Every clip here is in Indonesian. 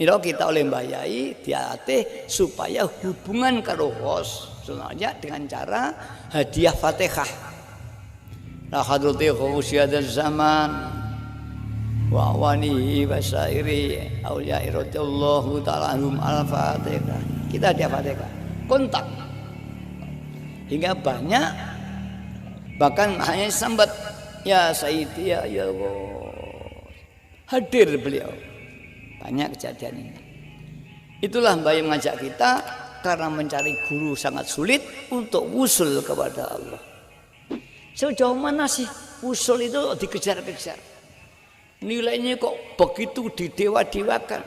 Mila kita oleh mbayai dilatih supaya hubungan karo Ghos sunahnya dengan cara hadiah Fatihah. La hadrati khawsiyadzal zaman wa awanihi wa syairi awliya'i radhiyallahu ta'ala anhum al-Fatihah. Kita hadiah Fatihah. Kontak. Hingga banyak bahkan hanya sambat ya Sayyidi ya Allah. Hadir beliau. Banyak kejadian ini. Itulah Mbak mengajak kita karena mencari guru sangat sulit untuk wusul kepada Allah. Sejauh mana sih wusul itu dikejar-kejar? Nilainya kok begitu didewa-dewakan?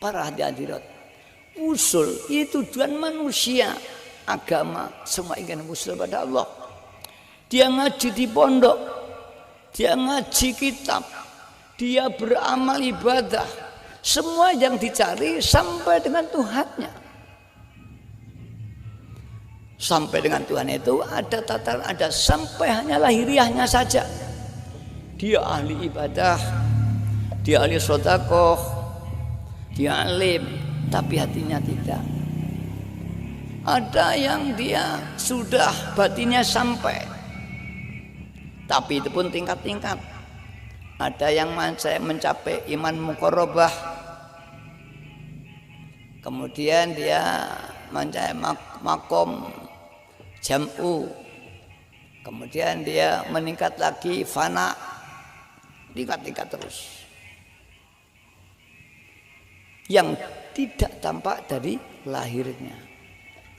Para hadirat. Wusul itu tujuan manusia, agama semua ingin wusul pada Allah. Dia ngaji di pondok, dia ngaji kitab, dia beramal ibadah, semua yang dicari sampai dengan Tuhannya. Sampai dengan Tuhan itu ada tataran, ada sampai hanya lahiriahnya saja. Dia ahli ibadah, dia ahli sedekah, dia alim, tapi hatinya tidak. Ada yang dia sudah batinnya sampai, tapi itu pun tingkat-tingkat. Ada yang mencapai iman muqarrabah, kemudian dia mencapai makom jam'u, kemudian dia meningkat lagi fana, tingkat-tingkat terus. Yang tidak tampak dari lahirnya.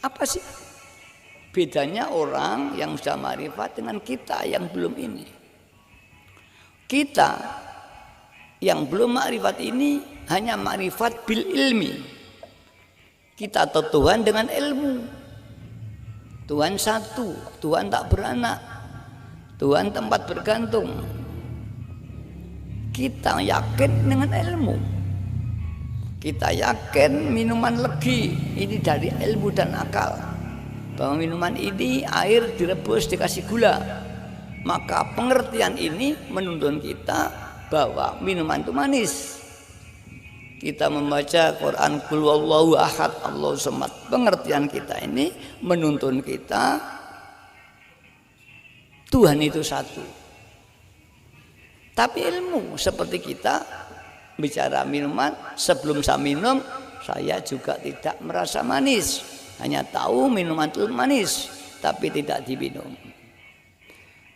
Apa sih bedanya orang yang sudah ma'rifat dengan kita yang belum ini? Kita yang belum ma'rifat ini hanya ma'rifat bil ilmi. Kita tahu Tuhan dengan ilmu. Tuhan satu, Tuhan tak beranak, Tuhan tempat bergantung. Kita yakin dengan ilmu. Kita yakin minuman legi ini dari ilmu dan akal. Bahwa minuman ini air direbus dikasih gula. Maka pengertian ini menuntun kita bahwa minuman itu manis. Kita membaca Quran Qul huwallahu ahad Allahus samad. Pengertian kita ini menuntun kita Tuhan itu satu. Tapi ilmu seperti kita bicara minuman, sebelum saya minum saya juga tidak merasa manis. Hanya tahu minuman itu manis tapi tidak diminum.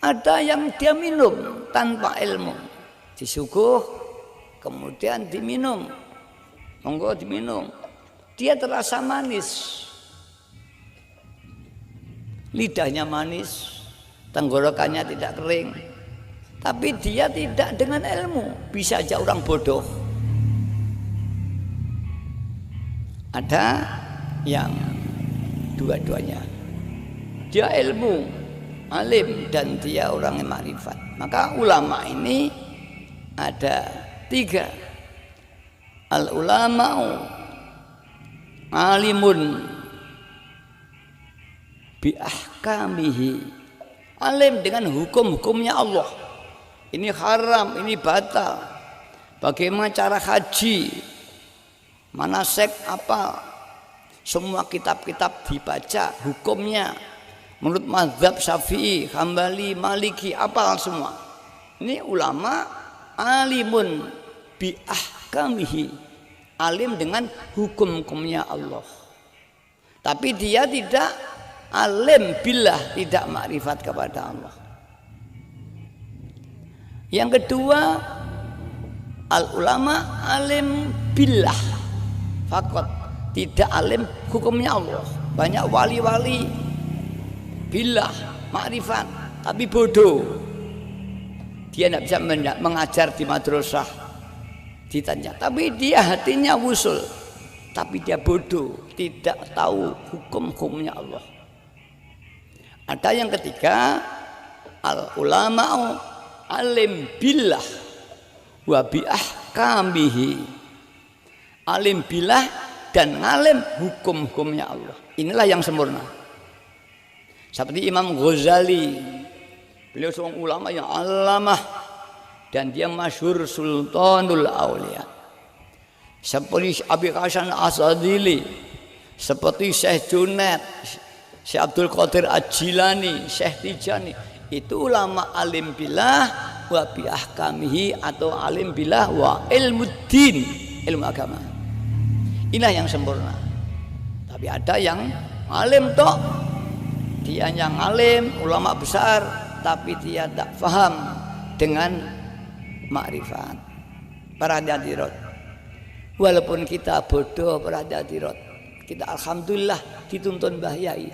Ada yang dia minum tanpa ilmu, disuguh kemudian diminum, monggo diminum, dia terasa manis, lidahnya manis, tenggorokannya tidak kering, tapi dia tidak dengan ilmu. Bisa aja orang bodoh. Ada yang dua-duanya, dia ilmu alim dan dia orang yang makrifat. Maka ulama ini ada tiga. Al ulama'u alimun bi ahkamihi, alim dengan hukum-hukumnya Allah. Ini haram, ini batal, bagaimana cara haji, manasik apa, semua kitab-kitab dibaca hukumnya. Menurut mazhab Syafi'i, Hambali, Maliki, apal semua. Ini ulama alimun bi ahkamihi, alim dengan hukum-hukumnya Allah. Tapi dia tidak alim billah, tidak makrifat kepada Allah. Yang kedua, al ulama alim billah fakot, tidak alim hukumnya Allah. Banyak wali-wali billah, makrifat, tapi bodoh. Dia tidak bisa mengajar di madrasah, ditanya, tapi dia hatinya wusul, tapi dia bodoh, tidak tahu hukum-hukumnya Allah. Ada yang ketiga, al ulama alim billah wa bi ahkamihi, alim billah dan alim hukum-hukumnya Allah. Inilah yang sempurna. Seperti Imam Ghazali, beliau seorang ulama yang alamah dan dia masyhur Sultanul Aulia. seperti Abi Hasan Asadili, seperti Syekh Junaid, Syekh Abdul Qadir Al-Jilani, Syekh Tijani, itu ulama alim billah wa bi ahkamihi, atau alim billah wa ilmuddin, ilmu agama. Inilah yang sempurna. Tapi ada yang alim toh, dia yang alim, ulama besar, tapi dia tak faham dengan makrifat. Para hadirat, walaupun kita bodoh, para hadirat, kita alhamdulillah dituntun Mbah Yai,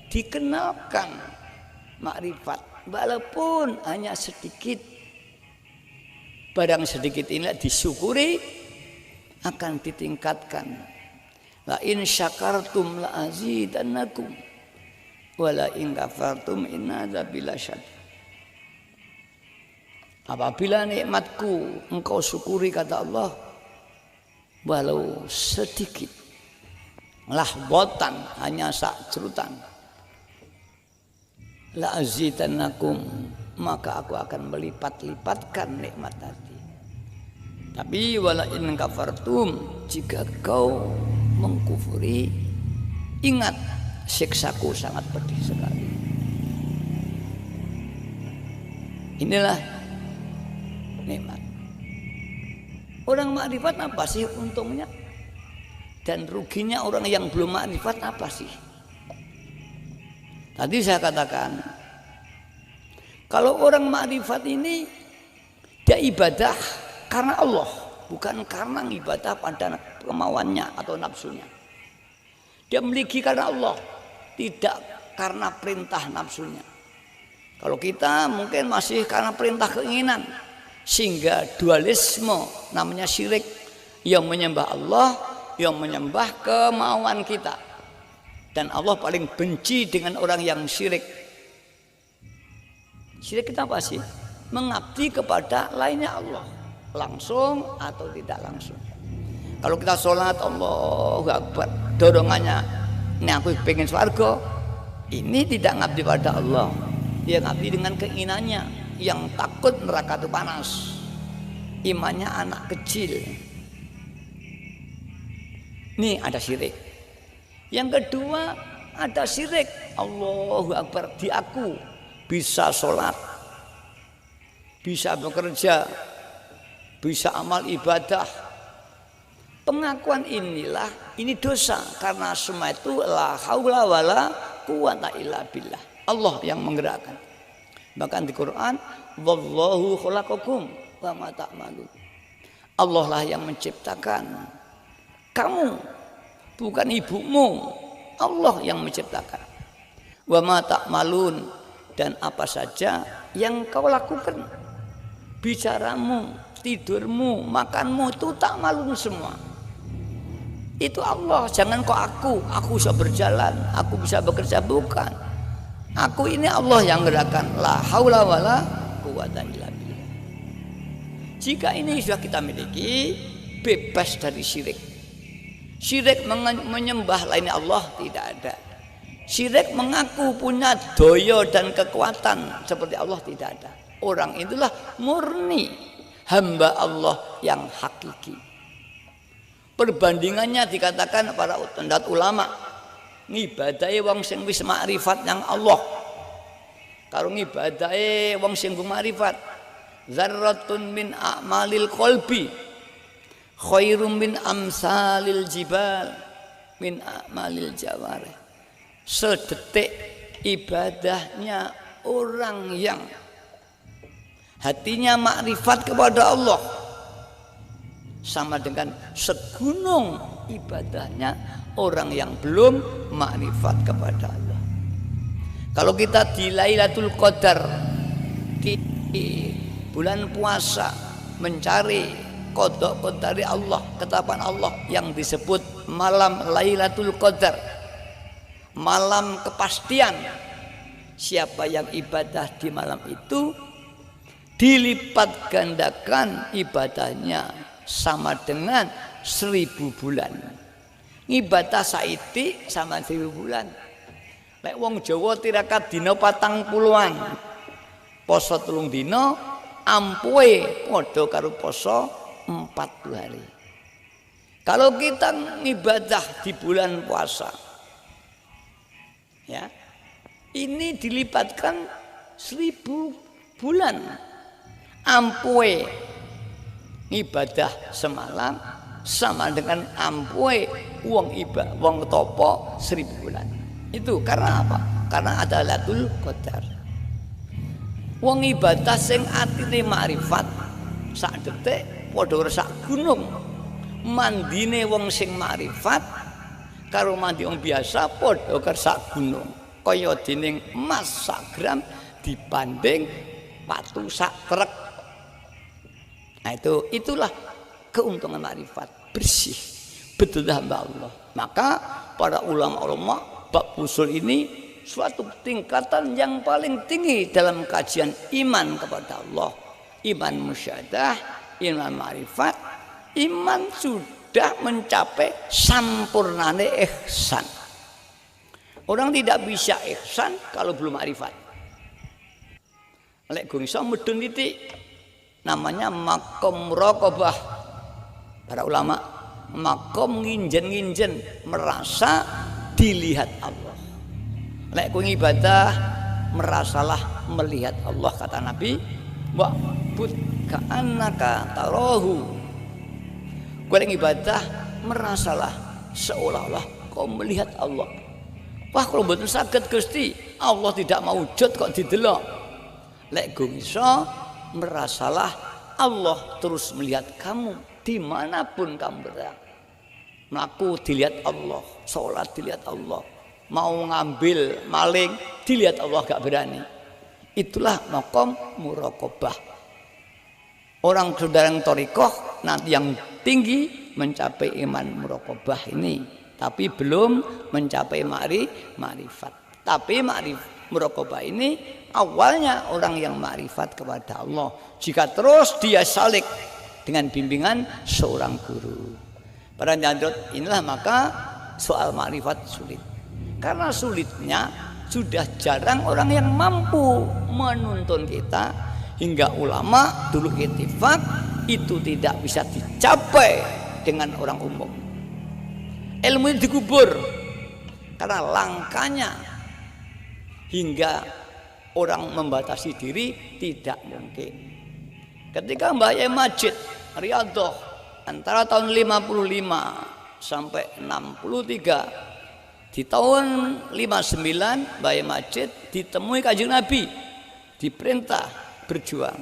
dikenalkan makrifat, walaupun hanya sedikit. Barang sedikit ini disyukuri, akan ditingkatkan. La in syakartum la azidannakum wala in kafartum inna adzabi lasyadid. Apabila nikmatku engkau syukuri, kata Allah, walau sedikit, lahbotan, hanya sak cerutan, la azidannakum, maka aku akan melipat-lipatkan nikmat tadi. Tapi wala in kafartum, jika kau mengkufuri, ingat siksaku sangat pedih sekali. Inilah nikmat. Orang makrifat apa sih untungnya? Dan ruginya orang yang belum makrifat apa sih? Tadi saya katakan, kalau orang makrifat ini dia ibadah karena Allah, bukan karena ibadah pada kemauannya atau nafsunya. Dia memiliki karena Allah, tidak karena perintah nafsunya. Kalau kita mungkin masih karena perintah keinginan, sehingga dualisme, namanya syirik, yang menyembah Allah, yang menyembah kemauan kita. Dan Allah paling benci dengan orang yang syirik. Syirik kita apa sih? Mengabdi kepada lainnya Allah, langsung atau tidak langsung. Kalau kita sholat, Allahu Akbar, dorongannya ini aku pengen swarga, ini tidak ngabdi pada Allah, dia ngabdi dengan keinginannya, yang takut neraka itu panas, imannya anak kecil. Ini ada syirik. Yang kedua ada syirik, Allahu Akbar, di aku bisa sholat, bisa bekerja, bisa amal ibadah. Pengakuan inilah, ini dosa, karena semua itu la haula wala quwata illa billah, Allah yang menggerakkan. Bahkan di Quran, wallahu khalaqakum wa ma ta'malun, Allah lah yang menciptakan kamu, bukan ibumu, Allah yang menciptakan. Wa ma ta'malun, dan apa saja yang kau lakukan, bicaramu, tidurmu, makanmu, itu tak malun semua. Itu Allah, jangan kok aku bisa berjalan, aku bisa bekerja, bukan. Aku ini Allah yang gerakan, la haula wala quwata illa billah. Jika ini sudah kita miliki, bebas dari syirik. Syirik menyembah lainnya Allah tidak ada. Syirik mengaku punya daya dan kekuatan seperti Allah tidak ada. Orang itulah murni hamba Allah yang hakiki. Perbandingannya dikatakan para pendat ulama, ngibadahi wong sing wis makrifat yang Allah karo ngibadahi wong sing makrifat, zarratun min a'malil qalbi khairum min amsalil jibal min a'malil jawarih. Sedetik ibadahnya orang yang hatinya makrifat kepada Allah sama dengan segunung ibadahnya orang yang belum makrifat kepada Allah. Kalau kita di Lailatul Qadar, di bulan puasa, mencari qada dari Allah, ketetapan Allah yang disebut malam Lailatul Qadar, malam kepastian. Siapa yang ibadah di malam itu, dilipat gandakan ibadahnya sama dengan 1000 bulan. Ibadah saiti sama 1000 bulan. Lek wong Jawa tirakat dina 40-an, poso 3 dina, ampuhe padha karo poso 40 hari. Kalau kita ibadah di bulan puasa, ya, ini dilipatkan 1000 bulan. Ampue ibadah semalam sama dengan ampue wong topo 1000 bulan. Itu karena apa? Karena ada Lailatul Qadar. Wong ibadah sing atine makrifat sak detik padha sak gunung. Mandine wong sing makrifat karo mandi wong biasa padha sak gunung. Kaya dening emas sak gram dibanding watu sak truk. Nah itulah keuntungan makrifat, bersih, betul hamba Allah. Maka para ulama-ulama bab usul ini suatu tingkatan yang paling tinggi dalam kajian iman kepada Allah. Iman musyahadah, iman makrifat, iman sudah mencapai sampurnane ihsan. Orang tidak bisa ihsan kalau belum makrifat. Lek gung iso medun titik namanya makom muraqabah. Para ulama makom nginjen-nginjen merasa dilihat Allah. Lek gung ibadah merasalah melihat Allah, kata Nabi, wa'bud ka'annaka tarahu. Kowe ibadah merasalah seolah-olah kau melihat Allah. Wah, kalau mboten saged Gusti, Allah tidak mawujud kok didelok. Lek gung iso merasalah Allah terus melihat kamu dimanapun kamu berada. Melaku dilihat Allah, sholat dilihat Allah, mau ngambil maling dilihat Allah, gak berani. Itulah makom muraqabah. Orang saudara yang thariqah nanti yang tinggi mencapai iman muraqabah ini, tapi belum mencapai makrifat. Tapi muraqabah ini awalnya orang yang makrifat kepada Allah. Jika terus dia salik dengan bimbingan seorang guru. Para nyadot inilah maka soal makrifat sulit. Karena sulitnya sudah jarang orang yang mampu menuntun kita, hingga ulama dulu ittifaq itu tidak bisa dicapai dengan orang umum. Ilmu itu dikubur karena langkanya, hingga orang membatasi diri tidak mungkin. Ketika Mbah Yai Majid Riyadhah antara tahun 55 sampai 63, di tahun 59 Mbah Yai Majid ditemui Kanjeng Nabi, diperintah berjuang.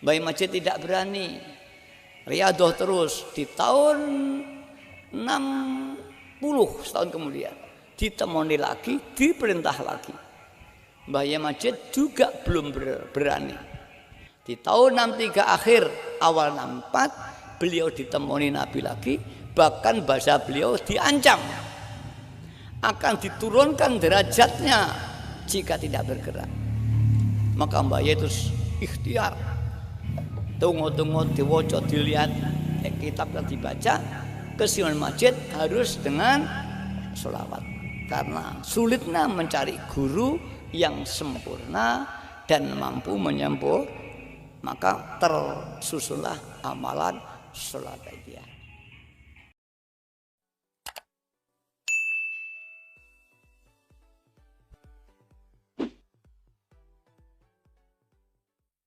Mbah Yai Majid tidak berani, Riyadhah terus. Di tahun 60 setahun kemudian ditemui lagi, diperintah lagi. Mbah Yai Majid juga belum berani. Di tahun 63 akhir awal 64 beliau ditemui Nabi lagi, bahkan bahasa beliau diancam akan diturunkan derajatnya jika tidak bergerak. Maka Mbah Yai terus ikhtiar, tunggu diwaca dilihat kitab yang dibaca, kesimpulan Majid harus dengan sholawat. Karena sulitnya mencari guru yang sempurna dan mampu menyempur, maka tersusunlah amalan sholat dia.